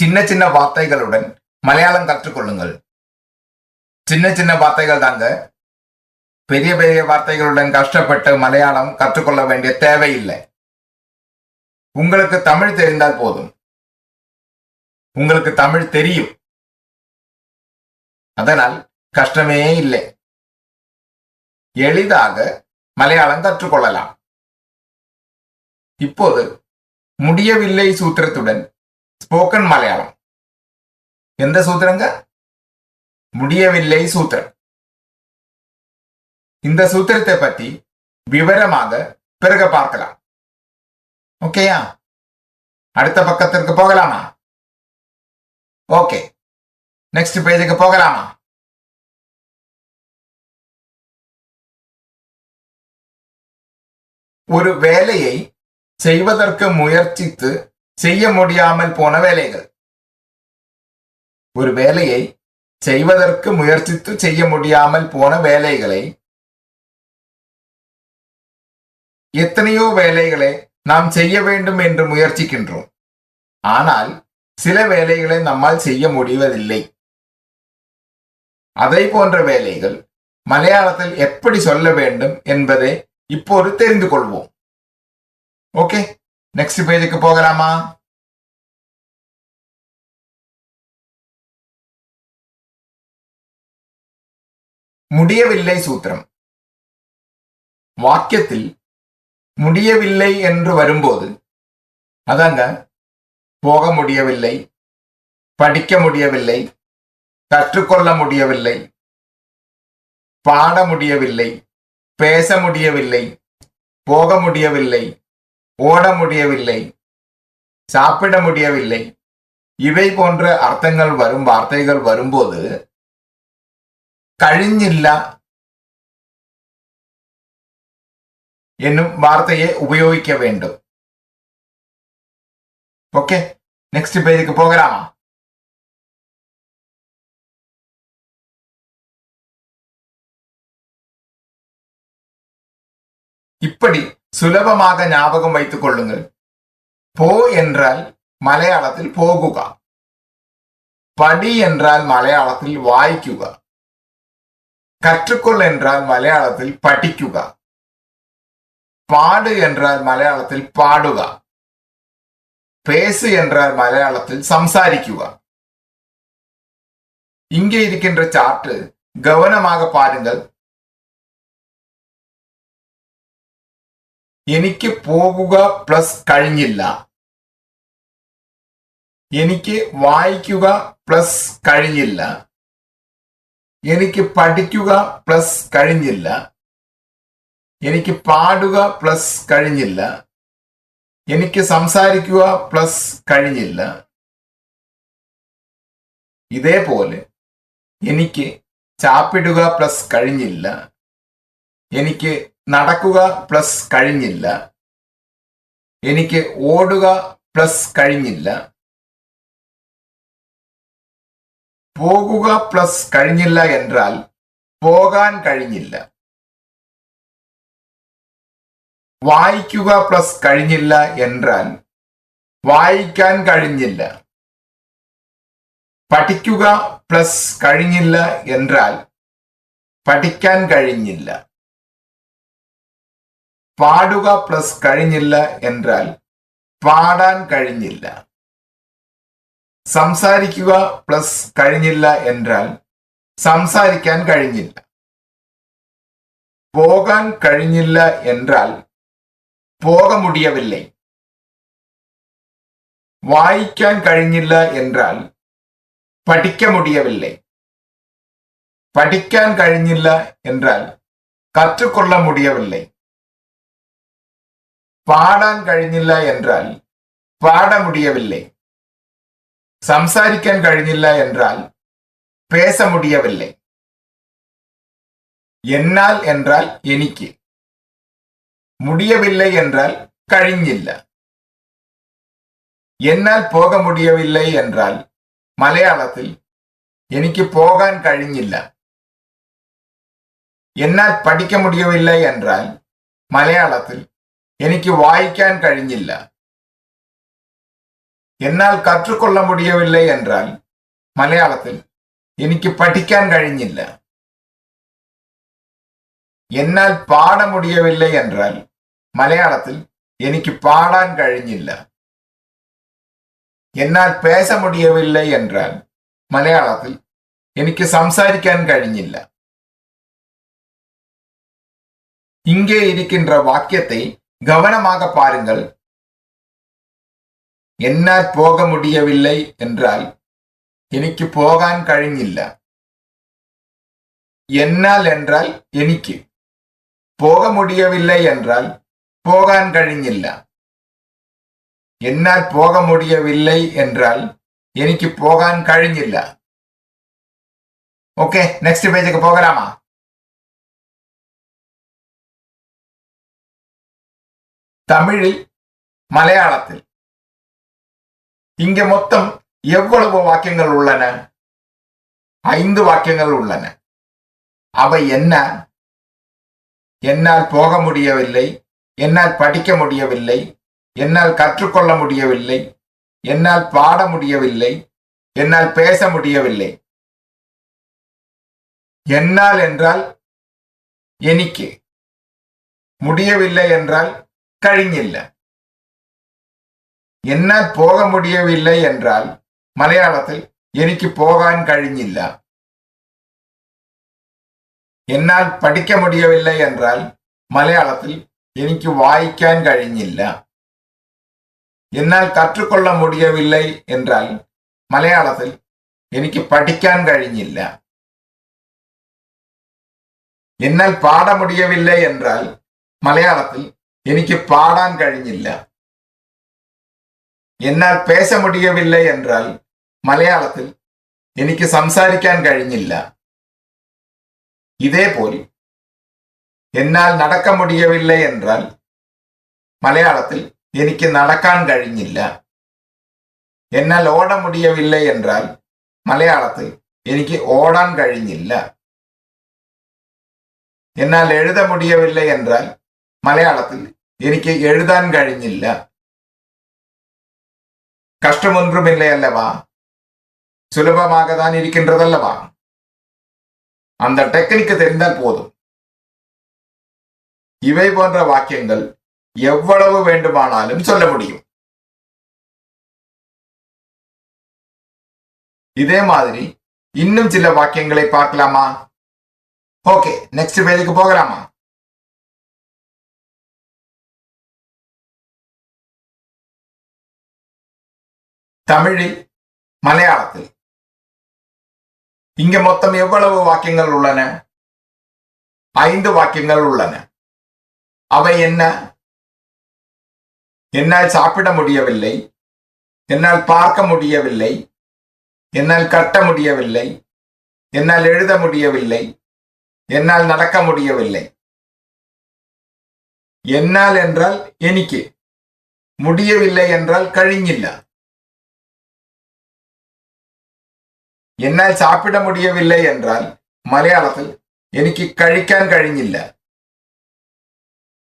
சின்ன சின்ன வார்த்தைகளுடன் மலையாளம் கற்றுக்கொள்ளுங்கள். சின்ன சின்ன வார்த்தைகள் தாங்க. பெரிய பெரிய வார்த்தைகளுடன் கஷ்டப்பட்டு மலையாளம் கற்றுக்கொள்ள வேண்டிய தேவையில்லை. உங்களுக்கு தமிழ் தெரிந்தால் போதும். உங்களுக்கு தமிழ் தெரியும். அதனால் கஷ்டமே இல்லை. எளிதாக மலையாளம் கற்றுக்கொள்ளலாம். இப்போது முடியவில்லை சூத்திரத்துடன் ஸ்போக்கன் மலையாளம். எந்த சூத்திரங்க? முடியவில்லை சூத்திரம். இந்த சூத்திரத்தை பற்றி விவரமாக பிறகு பார்க்கலாம். ஓகேயா? அடுத்த பக்கத்திற்கு போகலாமா? ஓகே, நெக்ஸ்ட் பேஜுக்கு போகலாமா? ஒரு வேலையை செய்வதற்கு முயற்சித்து செய்ய முடியாமல் போன வேலைகள். ஒரு வேலையை செய்வதற்கு முயற்சித்து செய்ய முடியாமல் போன வேலைகளை, எத்தனையோ வேலைகளை நாம் செய்ய வேண்டும் என்று முயற்சிக்கின்றோம். ஆனால் சில வேலைகளை நம்மால் செய்ய முடிவதில்லை. அதை போன்ற வேலைகள் மலையாளத்தில் எப்படி சொல்ல வேண்டும் என்பதை இப்போது தெரிந்து கொள்வோம். ஓகே, நெக்ஸ்ட் பேஜுக்கு போகலாமா? முடியவில்லை சூத்திரம். வாக்கியத்தில் முடியவில்லை என்று வரும்போது, அதாங்க போக முடியவில்லை, படிக்க முடியவில்லை, கற்றுக்கொள்ள முடியவில்லை, பாட முடியவில்லை, பேச முடியவில்லை, போக முடியவில்லை, ஓட முடியவில்லை, சாப்பிட முடியவில்லை, இவை போன்ற அர்த்தங்கள் வரும் வார்த்தைகள் வரும்போது കഴിഞ്ഞില്ല என்னும் வார்த்தையை உபயோகிக்க வேண்டும். ஓகே, நெக்ஸ்ட் பேஜுக்கு போகலாமா? இப்படி சுலபமாக ஞாபகம் வைத்துக் கொள்ளுங்கள். போ என்றால் மலையாளத்தில் போகுക, படி என்றால் மலையாளத்தில் വായിക്കുക, கற்றுக்கொள் என்றால் மலையாளத்தில் പഠിക്കുക, பாடு என்றால் மலையாளத்தில் பாடுക, பேசு என்றால் மலையாளத்தில் സംസാരിക്കുക. இங்கே இருக்கின்ற சார்ட் கவனமாக பாருங்கள். എനിക്ക് പോകുക പ്ലസ് കഴിഞ്ഞില്ല, എനിക്ക് വായിക്കുക പ്ലസ് കഴിഞ്ഞില്ല, എനിക്ക് പഠിക്കുക പ്ലസ് കഴിഞ്ഞില്ല, എനിക്ക് പാടുക പ്ലസ് കഴിഞ്ഞില്ല, എനിക്ക് സംസാരിക്കുക പ്ലസ് കഴിഞ്ഞില്ല. ഇതേപോലെ എനിക്ക് ചാപ്പിടുക പ്ലസ് കഴിഞ്ഞില്ല, എനിക്ക് നടക്കുക പ്ലസ് കഴിഞ്ഞില്ല, എനിക്ക് ഓടുക പ്ലസ് കഴിഞ്ഞില്ല, പോകുക പ്ലസ് കഴിഞ്ഞില്ല എന്നാൽ പോകാൻ കഴിഞ്ഞില്ല, വായിക്കുക പ്ലസ് കഴിഞ്ഞില്ല എന്നാൽ വായിക്കാൻ കഴിഞ്ഞില്ല, പഠിക്കുക പ്ലസ് കഴിഞ്ഞില്ല എന്നാൽ പഠിക്കാൻ കഴിഞ്ഞില്ല, പാടുക പ്ലസ് കഴിഞ്ഞില്ല എന്നാൽ പാടാൻ കഴിഞ്ഞില്ല, സംസാരിക്കുക പ്ലസ് കഴിഞ്ഞില്ല എന്നാൽ സംസാരിക്കാൻ കഴിഞ്ഞില്ല, പോകാൻ കഴിഞ്ഞില്ല എന്നാൽ പോക முடியவில்லை, വായിക്കാൻ കഴിഞ്ഞില്ല എന്നാൽ പഠിக்க முடியவில்லை, പഠിക്കാൻ കഴിഞ്ഞില്ല എന്നാൽ கற்றுக்கொள்ள முடியவில்லை, பாடான் കഴിഞ്ഞില്ല എന്നാൽ பாட முடியவில்லை, സംസാരിക്കാൻ കഴിഞ്ഞില്ല എന്നാൽ பேச முடியவில்லை. എന്നാൽ എന്നാൽ എനിക്ക്, முடியவில்லை என்றால் കഴിഞ്ഞില്ല, എന്നാൽ போக முடியவில்லை என்றால் മലയാളത്തിൽ എനിക്ക് പോകാൻ കഴിഞ്ഞില്ല, എന്നാൽ പഠിக்க முடியவில்லை என்றால் മലയാളത്തിൽ എനിക്ക് വായിക്കാൻ കഴിഞ്ഞില്ല. എന്നാൽ കற்றுക്കൊള്ള முடியவில்லை என்றால் മലയാളത്തിൽ എനിക്ക് പഠിക്കാൻ കഴിഞ്ഞില്ല. എന്നാൽ പാട முடியவில்லை என்றாൽ മലയാളത്തിൽ എനിക്ക് പാടാൻ കഴിഞ്ഞില്ല. എന്നാൽ பேச முடியவில்லை என்றால் മലയാളത്തിൽ എനിക്ക് സംസാരിക്കാൻ കഴിഞ്ഞില്ല. இங்கே இருக்கின்ற வாக்கியத்தை கவனமாக பாருங்கள். என்னால் போக முடியவில்லை என்றால் എനിക്ക് പോകാൻ കഴിഞ്ഞില്ല. എന്നാൽ என்றால் എനിക്ക്, போக முடியவில்லை என்றால் போகான் കഴിഞ്ഞില്ല. എന്നാൽ போக முடியவில்லை என்றால் എനിക്ക് പോകാൻ കഴിഞ്ഞില്ല. ഓക്കെ, നെക്സ്റ്റ് പേജിലേക്ക് പോകലാമാ? தமிழில் மலையாளத்தில் இங்கே மொத்தம் எவ்வளவு வாக்கியங்கள் உள்ளன? 5 வாக்கியங்கள் உள்ளன. அவை என்ன? என்னால் போக முடியவில்லை, என்னால் படிக்க முடியவில்லை, என்னால் கற்றுக்கொள்ள முடியவில்லை, என்னால் பாட முடியவில்லை, என்னால் பேச முடியவில்லை. என்னால் என்றால் എനിക്ക്, முடியவில்லை என்றால் കഴിഞ്ഞില്ല. എന്നാൽ போக முடியவில்லை என்றால் മലയാളത്തിൽ എനിക്ക് പോകാൻ കഴിഞ്ഞില്ല. എന്നാൽ പഠിக்க முடியவில்லை என்றால் മലയാളത്തിൽ എനിക്ക് വായിക്കാൻ കഴിഞ്ഞില്ല. എന്നാൽ കற்றுക്കൊള്ള முடியவில்லை என்றால் മലയാളത്തിൽ എനിക്ക് പഠിക്കാൻ കഴിഞ്ഞില്ല. എന്നാൽ പാട முடியவில்லை என்றாൽ മലയാളത്തിൽ എനിക്ക് പാടാൻ കഴിഞ്ഞില്ല. എന്നാൽ பேச முடியவில்லை என்றால் മലയാളത്തിൽ എനിക്ക് സംസാരിക്കാൻ കഴിഞ്ഞില്ല. இதேபோல் എന്നാൽ നടக்க முடியவில்லை என்றால் മലയാളത്തിൽ എനിക്ക് നടക്കാൻ കഴിഞ്ഞില്ല. എന്നാൽ ഓട முடியவில்லை என்றாൽ മലയാളത്തിൽ എനിക്ക് ഓടാൻ കഴിഞ്ഞില്ല. എന്നാൽ എഴുത முடியவில்லை என்றாൽ മലയാളത്തിൽ എനിക്ക് എഴുതാൻ കഴിഞ്ഞില്ല. கஷ்டமொன்றுமில்லை அல்லவா? சுலபமாக தான் இருக்கின்றதல்லவா? அந்த டெக்னிக்கு தெரிந்தால் போதும். இவை போன்ற வாக்கியங்கள் எவ்வளவு வேண்டுமானாலும் சொல்ல முடியும். இதே மாதிரி இன்னும் சில வாக்கியங்களை பார்க்கலாமா? ஓகே, நெக்ஸ்ட் பேஜுக்கு போகலாமா? தமிழில் மலையாளத்தில் இங்க மொத்தம் எவ்வளவு வாக்கியங்கள் உள்ளன? 5 வாக்கியங்கள் உள்ளன. அவை என்ன? என்னால் சாப்பிட முடியவில்லை, என்னால் பார்க்க முடியவில்லை, என்னால் கட்ட முடியவில்லை, என்னால் எழுத முடியவில்லை, என்னால் நடக்க முடியவில்லை. என்னால் என்றால் എനിക്ക്, முடியவில்லை என்றால் കഴിഞ്ഞില്ല. എന്നാൽ சாப்பிட முடியவில்லை என்றால் മലയാളത്തിൽ എനിക്ക് കഴിക്കാൻ കഴിഞ്ഞില്ല.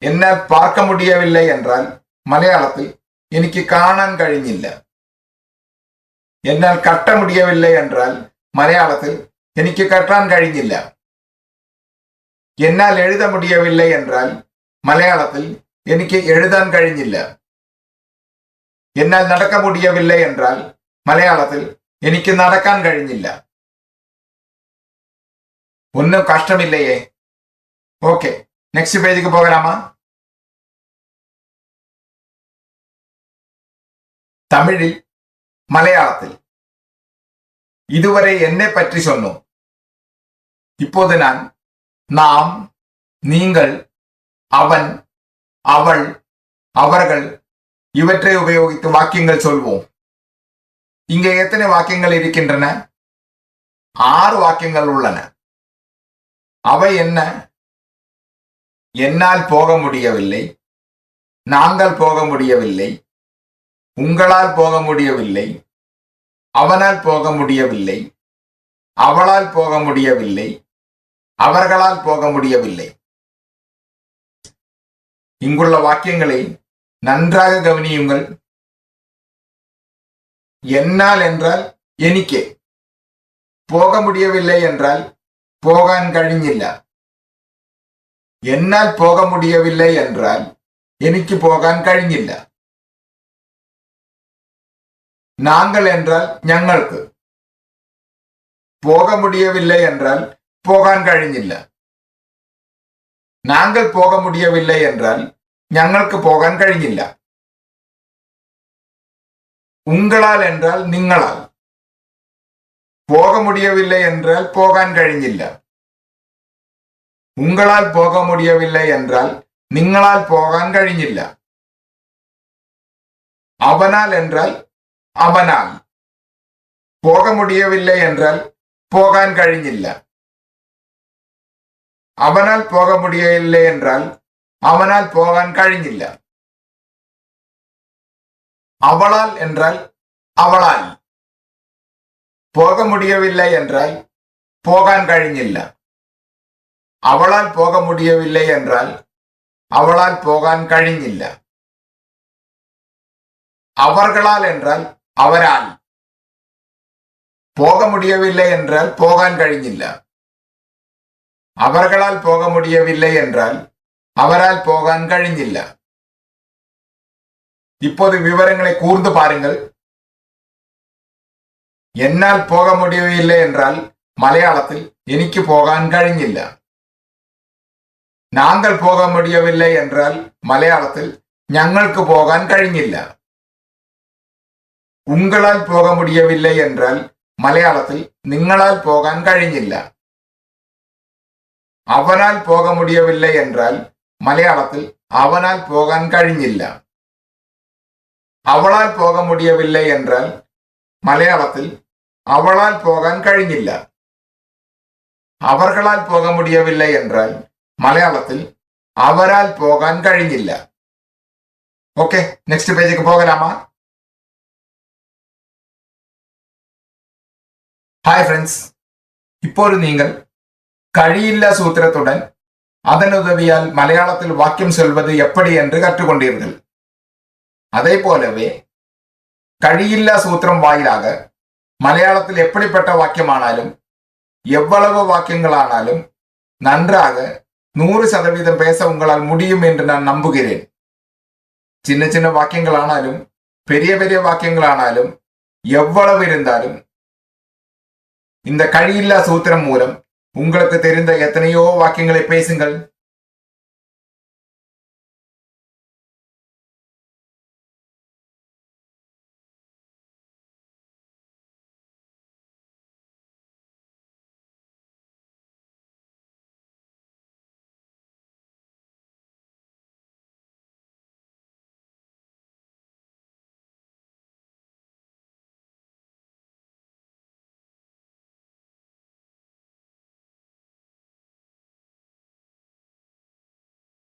എന്നാൽ பார்க்க முடியவில்லை என்றால் മലയാളത്തിൽ എനിക്ക് കാണാൻ കഴിഞ്ഞില്ല. എന്നാൽ കട്ട முடியவில்லை என்றாൽ മലയാളത്തിൽ എനിക്ക് കട്ടാൻ കഴിഞ്ഞില്ല. എന്നാൽ എഴുത முடியவில்லை என்றாൽ മലയാളത്തിൽ എനിക്ക് എഴുതാൻ കഴിഞ്ഞില്ല. എന്നാൽ നടக்க முடியவில்லை என்றால் മലയാളത്തിൽ എനിക്ക് നടക്കാൻ കഴിഞ്ഞില്ല. ഒന്നും കഷ്ടമില്ലയേ? Okay, next പേജിക്ക് പോകലാമാ? தமிழில் மலையாளத்தில் இதுவரை என்னை பற்றி சொன்னோம். இப்போது நான் நாம், நீங்கள், அவன், அவள், அவர்கள் இவற்றை உபயோகித்து வாக்கியங்கள் சொல்வோம். இங்கே எத்தனை வாக்கியங்கள் இருக்கின்றன? 6 வாக்கியங்கள் உள்ளன. அவை என்ன? என்னால் போக முடியவில்லை, நாங்கள் போக முடியவில்லை, உங்களால் போக முடியவில்லை, அவனால் போக முடியவில்லை, அவளால் போக முடியவில்லை, அவர்களால் போக முடியவில்லை. இங்குள்ள வாக்கியங்களை நன்றாக கவனியுங்கள். என்னால் என்றால் എനിക്ക്, போக முடியவில்லை என்றால் போகாൻ കഴിഞ്ഞില്ല. എന്നാൽ போக முடியவில்லை என்றால் എനിക്ക് போகாൻ കഴിഞ്ഞില്ല. நாங்கள் என்றால் ഞങ്ങൾക്ക്, போக முடியவில்லை என்றால் போகாൻ കഴിഞ്ഞില്ല. நாங்கள் போக முடியவில்லை என்றால் ഞങ്ങൾക്ക് போகாൻ കഴിഞ്ഞില്ല. உங்களால் என்றால் നിങ്ങളാൽ, போக முடியவில்லை என்றால் போகாൻ കഴിഞ്ഞില്ല. உங்களால் போக முடியவில்லை என்றால் നിങ്ങളാൽ போகாൻ കഴിഞ്ഞില്ല. அவனால் என்றால் அவனால், போக முடியவில்லை என்றால் போகான் കഴിഞ്ഞില്ല. அவனால் போக முடியவில்லை என்றால் அவனால் போகான் കഴിഞ്ഞില്ല. அவளால் என்றால் அவளால், போக முடியவில்லை என்றால் போகான் കഴിഞ്ഞില്ല. அவளால் போக முடியவில்லை என்றால் அவளால் போகான் കഴിഞ്ഞില്ല. அவர்களால் என்றால் அவரால், போக முடியவில்லை என்றால் போகான் കഴിഞ്ഞില്ല. அவர்களால் போக முடியவில்லை என்றால் அவரால் போகான் കഴിഞ്ഞില്ല. இப்போது விவரங்களை கூர்ந்து பாருங்கள். என்னால் போக முடியவில்லை என்றால் மலையாளத்தில் എനിക്ക് போகாൻ കഴിഞ്ഞില്ല. நாங்கள் போக முடியவில்லை என்றால் மலையாளத்தில் ഞങ്ങൾക്ക് போகாൻ കഴിഞ്ഞില്ല. உங்களால் போக முடியவில்லை என்றால் மலையாளத்தில் നിങ്ങളാൽ போகாൻ കഴിഞ്ഞില്ല. அவனால் போக முடியவில்லை என்றால் மலையாளத்தில் அவனால் போகான் കഴിഞ്ഞില്ല. அவளால் போக முடியவில்லை என்றால் மலையாளத்தில் அவளால் போகான் കഴിഞ്ഞില്ല. அவர்களால் போக முடியவில்லை என்றால் மலையாளத்தில் அவரால் போகான் കഴിഞ്ഞില്ല. ஓகே, நெக்ஸ்ட் பேஜுக்கு போகலாமா? ஹாய் ஃப்ரெண்ட்ஸ், இப்போது நீங்கள் കഴിയില്ല சூத்திரத்துடன் அதன் உதவியால் மலையாளத்தில் வாக்கியம் சொல்வது எப்படி என்று கற்றுக்கொண்டீர்கள். அதே போலவே കഴിയില്ല சூத்திரம் வாயிலாக மலையாளத்தில் எப்படிப்பட்ட வாக்கியமானாலும் எவ்வளவு வாக்கியங்களானாலும் நன்றாக 100% பேச உங்களால் முடியும் என்று நான் நம்புகிறேன். சின்ன சின்ன வாக்கியங்களானாலும் பெரிய பெரிய வாக்கியங்களானாலும் எவ்வளவு இருந்தாலும் இந்த കഴിയില്ല சூத்திரம் மூலம் உங்களுக்கு தெரிந்த எத்தனையோ வாக்கியங்களை பேசுங்கள்.